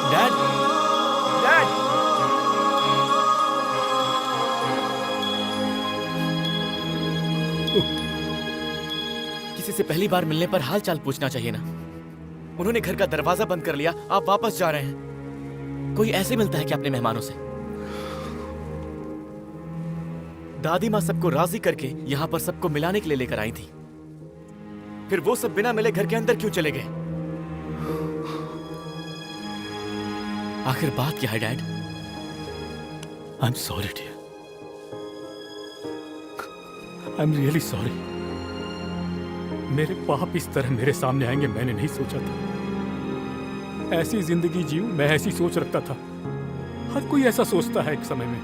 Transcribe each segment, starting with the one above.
Dad, dad. किसी से पहली बार मिलने पर हाल चाल पूछना चाहिए ना। उन्होंने घर का दरवाजा बंद कर लिया, आप वापस जा रहे हैं। कोई ऐसे मिलता है क्या अपने मेहमानों से? दादी माँ सबको राजी करके यहाँ पर सबको मिलाने के लिए लेकर आई थी, फिर वो सब बिना मिले घर के अंदर क्यों चले गए? आखिर बात क्या है dad? I am sorry dear, I am really sorry. मेरे पाप इस तरह मेरे सामने आएंगे मैंने नहीं सोचा था। ऐसी जिंदगी जीऊं, मैं ऐसी सोच रखता था। हर कोई ऐसा सोचता है एक समय में,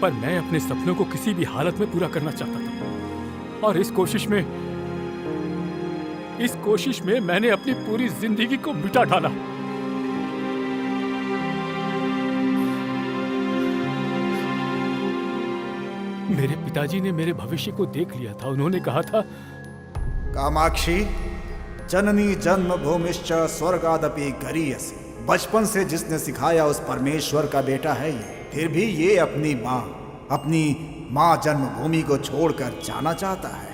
पर मैं अपने सपनों को किसी भी हालत में पूरा करना चाहता था। और इस कोशिश में मैंने अपनी पूरी जिंदगी को मिटा डाला। मेरे पिताजी ने मेरे भविष्य को देख लिया था। उन्होंने कहा था, कामाक्षी, जननी जन्मभूमिश्च स्वर्गादपि गरीयसी। बचपन से जिसने सिखाया उस परमेश्वर का बेटा है ये, फिर भी ये अपनी माँ जन्मभूमि को छोड़कर जाना चाहता है।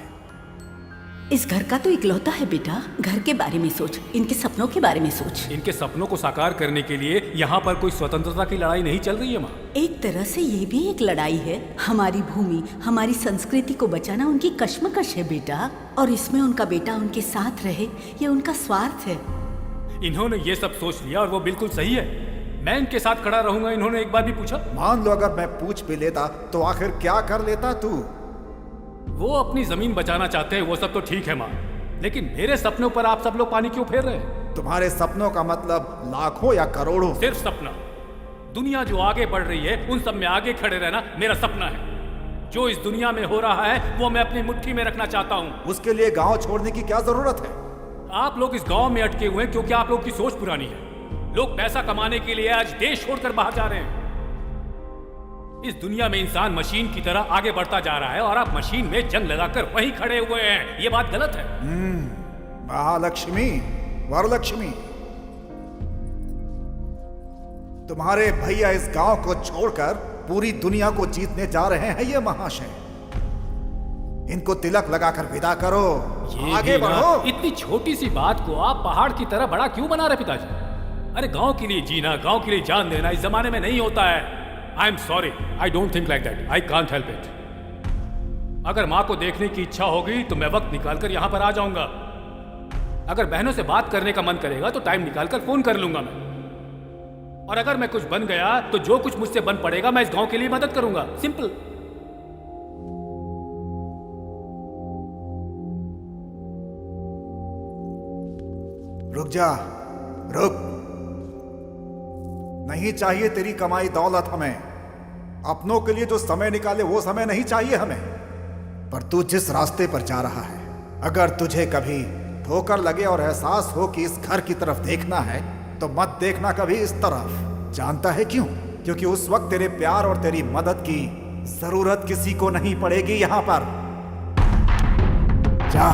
इस घर का तो इकलौता है बेटा। घर के बारे में सोच, इनके सपनों के बारे में सोच। इनके सपनों को साकार करने के लिए यहाँ पर कोई स्वतंत्रता की लड़ाई नहीं चल रही है माँ। एक तरह से ये भी एक लड़ाई है। हमारी भूमि, हमारी संस्कृति को बचाना उनकी कश्मकश है बेटा, और इसमें उनका बेटा उनके साथ रहे ये उनका स्वार्थ है। इन्होंने ये सब सोच लिया और वो बिल्कुल सही है। मैं इनके साथ खड़ा रहूंगा, इन्होंने एक बार भी पूछा? मान लो अगर मैं पूछ भी लेता तो आखिर क्या कर लेता तू? वो अपनी जमीन बचाना चाहते हैं, वो सब तो ठीक है माँ, लेकिन मेरे सपनों पर आप सब लोग पानी क्यों फेर रहे हैं? तुम्हारे सपनों का मतलब लाखों या करोड़ों? सिर्फ सपना। दुनिया जो आगे बढ़ रही है उन सब में आगे खड़े रहना मेरा सपना है। जो इस दुनिया में हो रहा है वो मैं अपनी मुट्ठी में रखना चाहता हूँ। उसके लिए गांव छोड़ने की क्या जरूरत है? आप लोग इस गांव में अटके हुए हैं क्योंकि आप लोग की सोच पुरानी है। लोग पैसा कमाने के लिए आज देश छोड़कर बाहर जा रहे हैं। इस दुनिया में इंसान मशीन की तरह आगे बढ़ता जा रहा है और आप मशीन में जंग लगाकर वहीं खड़े हुए हैं। ये बात गलत है। महालक्ष्मी, वरलक्ष्मी, तुम्हारे भैया इस गांव को छोड़कर पूरी दुनिया को जीतने जा रहे हैं ये महाशय। इनको तिलक लगाकर विदा करो, आगे बढ़ो। इतनी छोटी सी बात को आप पहाड़ की तरह बड़ा क्यों बना रहे पिताजी? अरे गांव के लिए जीना, गांव के लिए जान देना इस जमाने में नहीं होता है। आई am sorry, I don't think like that, I can't help it. अगर माँ को देखने की इच्छा होगी तो मैं वक्त निकालकर यहाँ पर आ जाऊंगा। अगर बहनों से बात करने का मन करेगा तो टाइम निकालकर फोन कर लूंगा मैं। और अगर मैं कुछ बन गया तो जो कुछ मुझसे बन पड़ेगा मैं इस गांव के लिए मदद करूंगा। सिंपल। रुक जा, रुक। नहीं चाहिए तेरी कमाई दौलत हमें। अपनों के लिए जो समय निकाले वो समय नहीं चाहिए हमें। पर तू जिस रास्ते पर जा रहा है, अगर तुझे कभी ठोकर लगे और एहसास हो कि इस घर की तरफ देखना है तो मत देखना कभी इस तरफ। जानता है क्यों? क्योंकि उस वक्त तेरे प्यार और तेरी मदद की जरूरत किसी को नहीं पड़ेगी यहां पर। जा।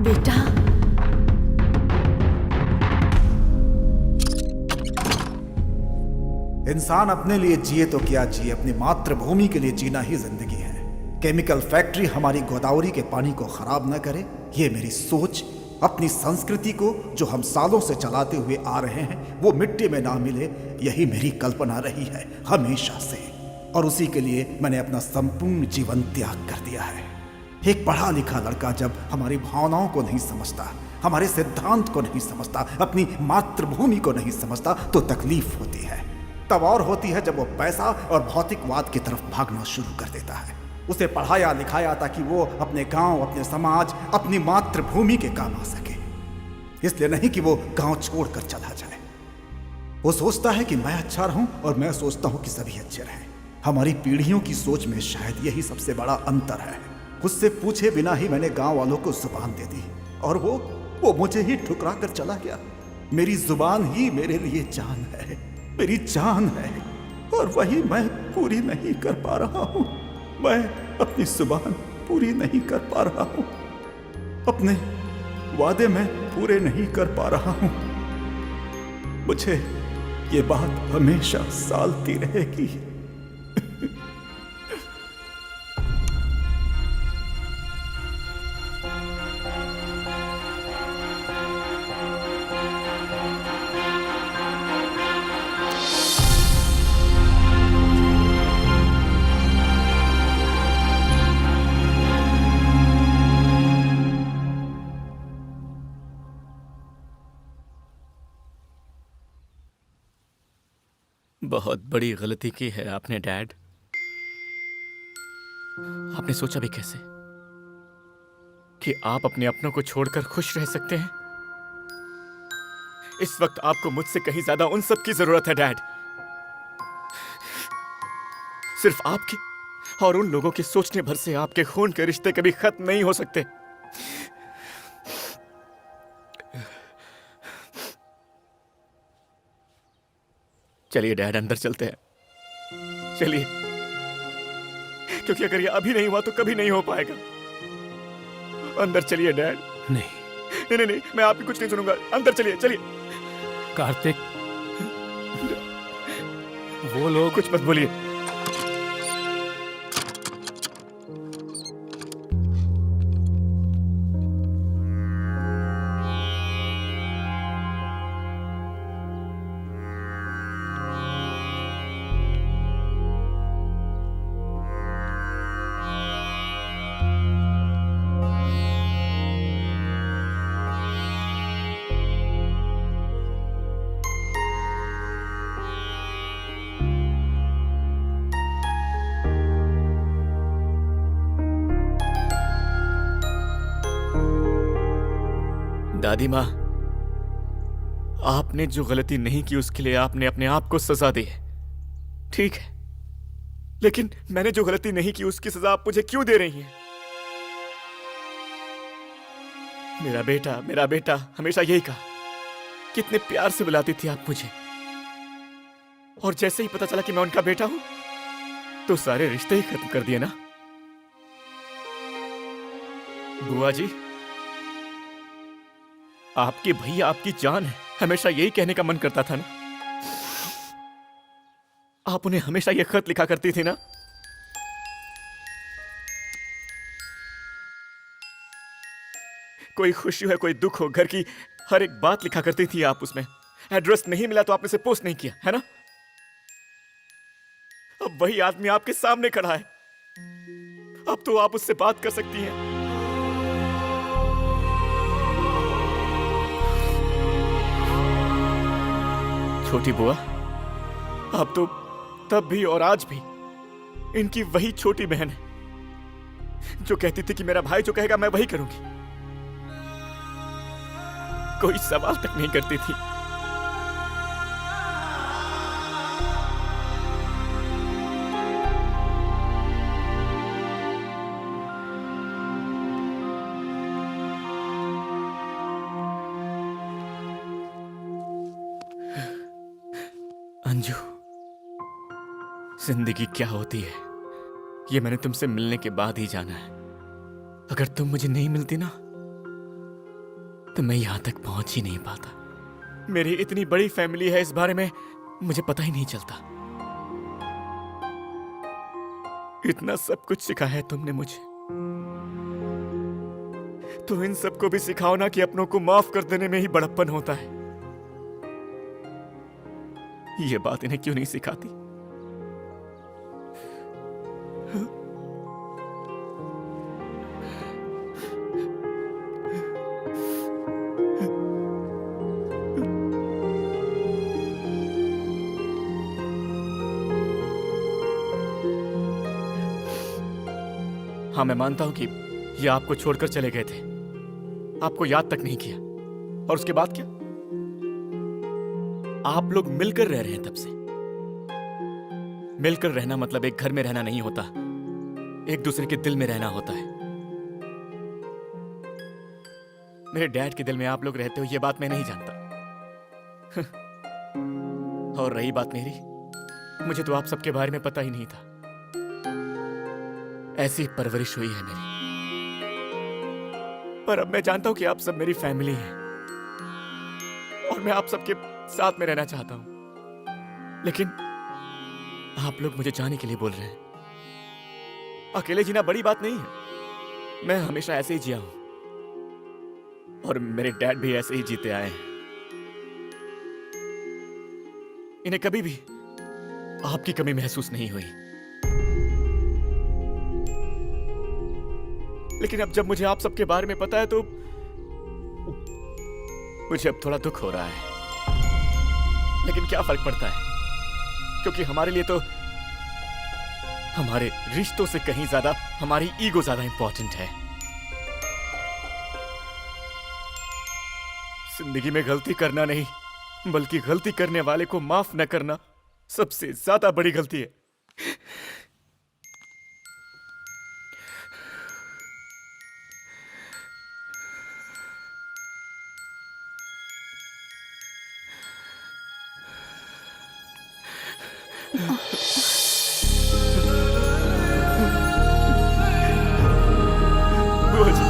बेटा, इंसान अपने लिए जिए तो क्या जिए, अपनी मातृभूमि के लिए जीना ही जिंदगी है। केमिकल फैक्ट्री हमारी गोदावरी के पानी को खराब न करे, ये मेरी सोच। अपनी संस्कृति को जो हम सालों से चलाते हुए आ रहे हैं वो मिट्टी में ना मिले, यही मेरी कल्पना रही है हमेशा से। और उसी के लिए मैंने अपना संपूर्ण जीवन त्याग कर दिया है। एक पढ़ा लिखा लड़का जब हमारी भावनाओं को नहीं समझता, हमारे सिद्धांत को नहीं समझता, अपनी मातृभूमि को नहीं समझता तो तकलीफ होती है। तब और होती है जब वो पैसा और भौतिकवाद की तरफ भागना शुरू कर देता है। उसे पढ़ाया लिखाया ताकि वो अपने गांव, अपने समाज, अपनी मातृभूमि के काम आ सके, इसलिए नहीं कि वो गांव छोड़कर चला जाए। वो सोचता है कि मैं अच्छा रहूं और मैं सोचता हूं कि सभी अच्छे रहें। हमारी पीढ़ियों की सोच में शायद यही सबसे बड़ा अंतर है। उससे पूछे बिना ही मैंने गांव वालों को जुबान दे दी और वो मुझे ही ठुकरा कर चला गया। मेरी जुबान ही मेरे लिए जान है, मेरी जान है, और वही मैं पूरी नहीं कर पा रहा हूं। मैं अपनी जुबान पूरी नहीं कर पा रहा हूं। अपने वादे मैं पूरे नहीं कर पा रहा हूं। मुझे ये बात हमेशा सालती रहेगी। बहुत बड़ी गलती की है आपने डैड। आपने सोचा भी कैसे कि आप अपने अपनों को छोड़कर खुश रह सकते हैं? इस वक्त आपको मुझसे कहीं ज्यादा उन सब की जरूरत है डैड। सिर्फ आपके और उन लोगों के सोचने भर से आपके खून के रिश्ते कभी खत्म नहीं हो सकते। चलिए डैड, अंदर चलते हैं। चलिए, क्योंकि अगर ये अभी नहीं हुआ तो कभी नहीं हो पाएगा। अंदर चलिए डैड। नहीं नहीं नहीं नहीं, मैं आपकी कुछ नहीं सुनूंगा। अंदर चलिए चलिए। कार्तिक, वो लोग कुछ मत बोलिए। दादी माँ, आपने जो गलती नहीं की उसके लिए आपने अपने आप को सजा दी है, ठीक है, लेकिन मैंने जो गलती नहीं की उसकी सजा आप मुझे क्यों दे रही हैं? मेरा बेटा हमेशा यही कहा, कितने प्यार से बुलाती थी आप मुझे, और जैसे ही पता चला कि मैं उनका बेटा हूं तो सारे रिश्ते ही खत्म कर दिए ना। बुआ जी, आपके भैया आपकी जान है, हमेशा यही कहने का मन करता था ना। आप उन्हें हमेशा यह खत लिखा करती थी ना। कोई खुशी हो कोई दुख हो, घर की हर एक बात लिखा करती थी आप उसमें। एड्रेस नहीं मिला तो आपने उसे पोस्ट नहीं किया, है ना। अब वही आदमी आपके सामने खड़ा है, अब तो आप उससे बात कर सकती हैं। छोटी बुआ, आप तो तब भी और आज भी इनकी वही छोटी बहन है जो कहती थी कि मेरा भाई जो कहेगा मैं वही करूंगी। कोई सवाल तक नहीं करती थी। अंजू, जिंदगी क्या होती है ये मैंने तुमसे मिलने के बाद ही जाना है। अगर तुम मुझे नहीं मिलती ना तो मैं यहां तक पहुंच ही नहीं पाता। मेरी इतनी बड़ी फैमिली है, इस बारे में मुझे पता ही नहीं चलता। इतना सब कुछ सिखाया है तुमने मुझे, तो इन सबको भी सिखाओ ना कि अपनों को माफ कर देने में ही बड़प्पन होता है। ये बात इन्हें क्यों नहीं सिखाती? हाँ, मैं मानता हूं कि ये आपको छोड़कर चले गए थे, आपको याद तक नहीं किया, और उसके बाद क्या? आप लोग मिलकर रह रहे हैं तब से। मिलकर रहना मतलब एक घर में रहना नहीं होता, एक दूसरे के दिल में रहना होता है। मेरे डैड के दिल में आप लोग रहते हो ये बात मैं नहीं जानता। और रही बात मेरी, मुझे तो आप सबके बारे में पता ही नहीं था। ऐसी परवरिश हुई है मेरी। पर अब मैं जानता हूं कि आप सब मेरी फैमिली हैं और मैं आप सबके साथ में रहना चाहता हूं। लेकिन आप लोग मुझे जाने के लिए बोल रहे हैं। अकेले जीना बड़ी बात नहीं है। मैं हमेशा ऐसे ही जिया हूं और मेरे डैड भी ऐसे ही जीते आए हैं। इन्हें कभी भी आपकी कमी महसूस नहीं हुई। लेकिन अब जब मुझे आप सबके बारे में पता है तो मुझे अब थोड़ा दुख हो रहा है। लेकिन क्या फर्क पड़ता है, क्योंकि हमारे लिए तो हमारे रिश्तों से कहीं ज्यादा हमारी ईगो ज्यादा इंपॉर्टेंट है। जिंदगी में गलती करना नहीं, बल्कि गलती करने वाले को माफ न करना सबसे ज्यादा बड़ी गलती है। बुआ जी,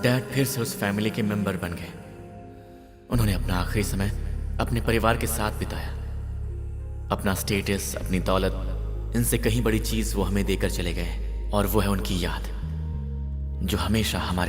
डैड फिर से उस फैमिली के मेंबर बन गए। उन्होंने अपना आखिरी समय अपने परिवार के साथ बिताया। अपना स्टेटस, अपनी दौलत, इनसे कहीं बड़ी चीज वो हमें देकर चले गए और वो है उनकी याद, जो हमेशा हमारे